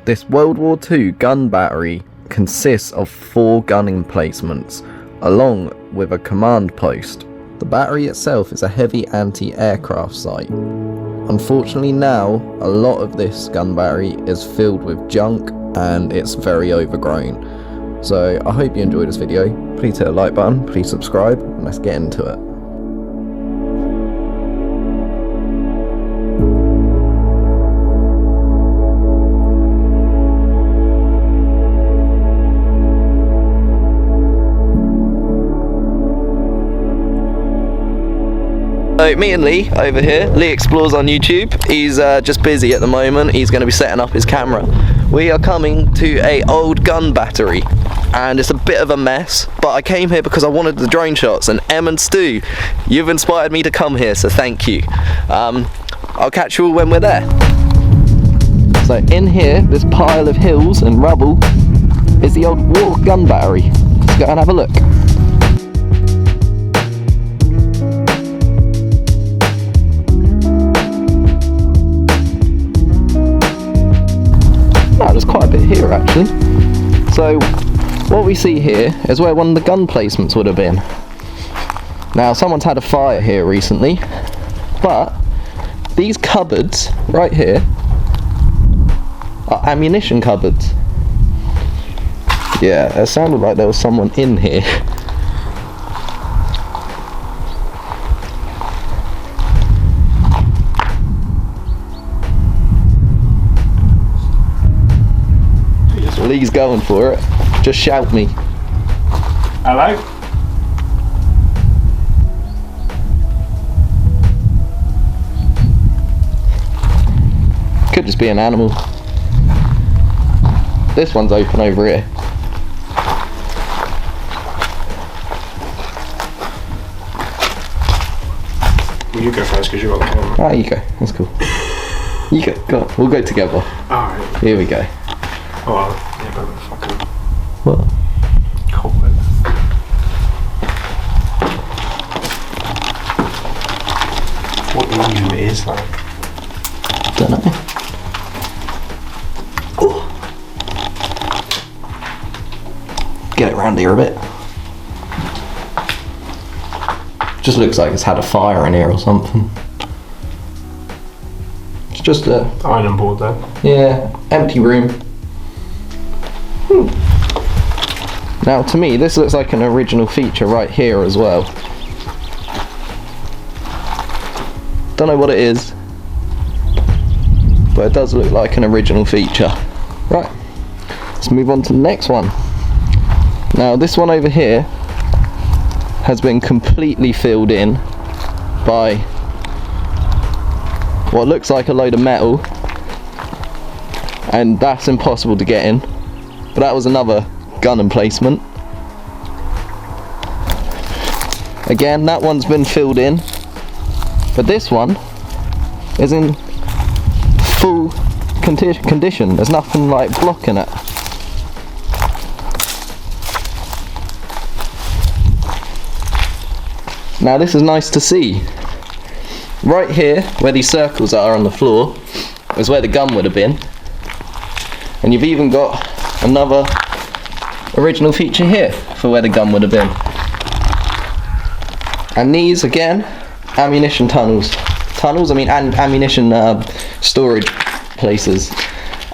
This World War II gun battery consists of 4 gun emplacements, along with a command post. The battery itself is a heavy anti-aircraft site. Unfortunately now, a lot of this gun battery is filled with junk and it's very overgrown. So I hope you enjoyed this video. Please hit the like button, please subscribe, and let's get into it. So me and Lee over here, Lee Explores on YouTube. He's just busy at the moment. He's going to be setting up his camera. We are coming to a old gun battery and it's a bit of a mess, but I came here because I wanted the drone shots, and Em and Stu, you've inspired me to come here, so thank you. I'll catch you all when we're there. So in here, this pile of hills and rubble is the old war gun battery. Let's go and have a look. There's quite a bit here actually. So what we see here is where one of the gun placements would have been. Now someone's had a fire here recently, but these cupboards right here are ammunition cupboards. Yeah, it sounded like there was someone in here. Lee's going for it. Just shout me. Hello? Could just be an animal. This one's open over here. Well, you go first because you got the camera. Ah, you go. That's cool. You go. Go on. We'll go together. Alright. Here we go. Oh, yeah, but fucking What? cool. What volume it is like? Don't know. Ooh. Get it round here a bit. Just looks like it's had a fire in here or something. It's just a Iron board there. yeah, empty room. Now to me this looks like an original feature right here as well. Don't know what it is, but it does look like an original feature. Right, let's move on to the next one. Now this one over here has been completely filled in by what looks like a load of metal, and that's impossible to get in. But that was another gun emplacement. Again, that one's been filled in, but this one is in full condition. There's nothing like blocking it. Now this is nice to see. Right here, where these circles are on the floor, is where the gun would have been. And you've even got another original feature here for where the gun would have been. And these again, ammunition tunnels. And ammunition storage places.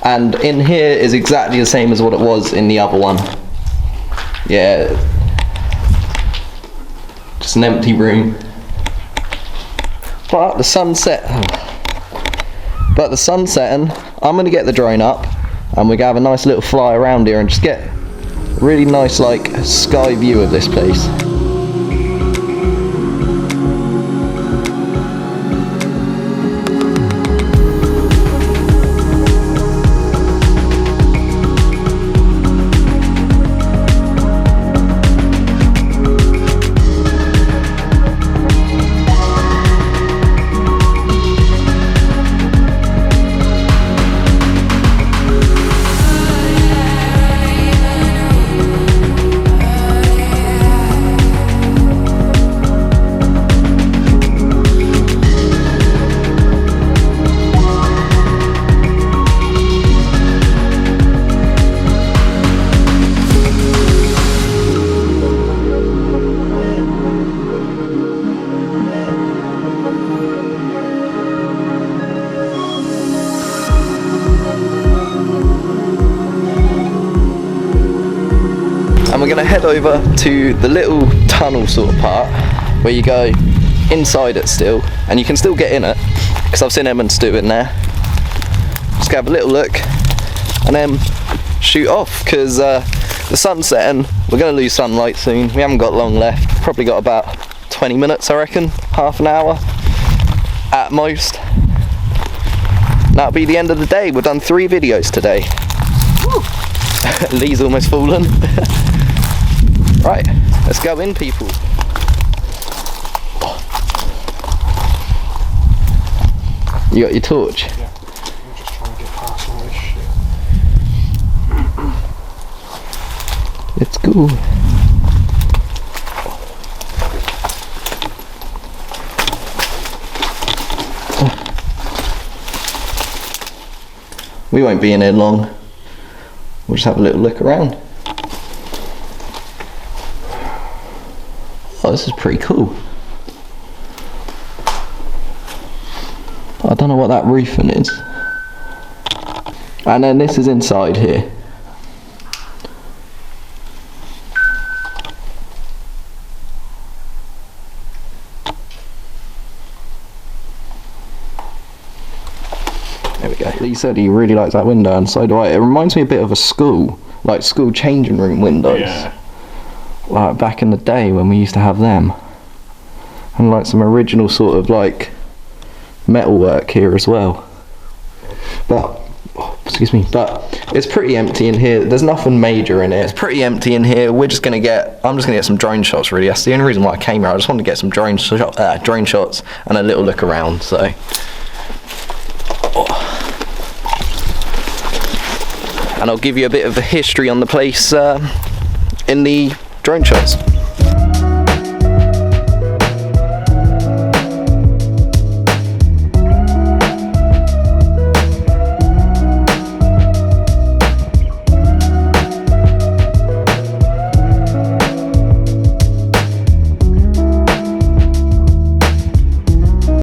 And in here is exactly the same as what it was in the other one. Yeah, just an empty room. But the sun's setting, I'm gonna get the drone up and we're gonna have a nice little fly around here and just get a really nice like sky view of this place. going to head over to the little tunnel sort of part where you go inside it still, and you can still get in it because I've seen Em and Stu in there. Just have a little look and then shoot off because the sun's setting. We're going to lose sunlight soon. We haven't got long left, probably got about 20 minutes I reckon, half an hour at most. That'll be the end of the day. We've done 3 videos today. Lee's almost fallen. Right, let's go in, people. You got your torch? Yeah, I'm just trying to get past all this shit. Let's go. We won't be in here long. We'll just have a little look around. Oh, this is pretty cool. I don't know what that roofing is. And then this is inside here. There we go. Lee said he really likes that window, and so do I. It reminds me a bit of a school, like school changing room windows. Yeah. Like back in the day when we used to have them. And like some original sort of like metalwork here as well. But, excuse me, but it's pretty empty in here. There's nothing major in here. It's pretty empty in here. I'm just gonna get some drone shots really. That's the only reason why I came here. I just wanted to get some drone shots and a little look around, so. And I'll give you a bit of a history on the place in the drone shots.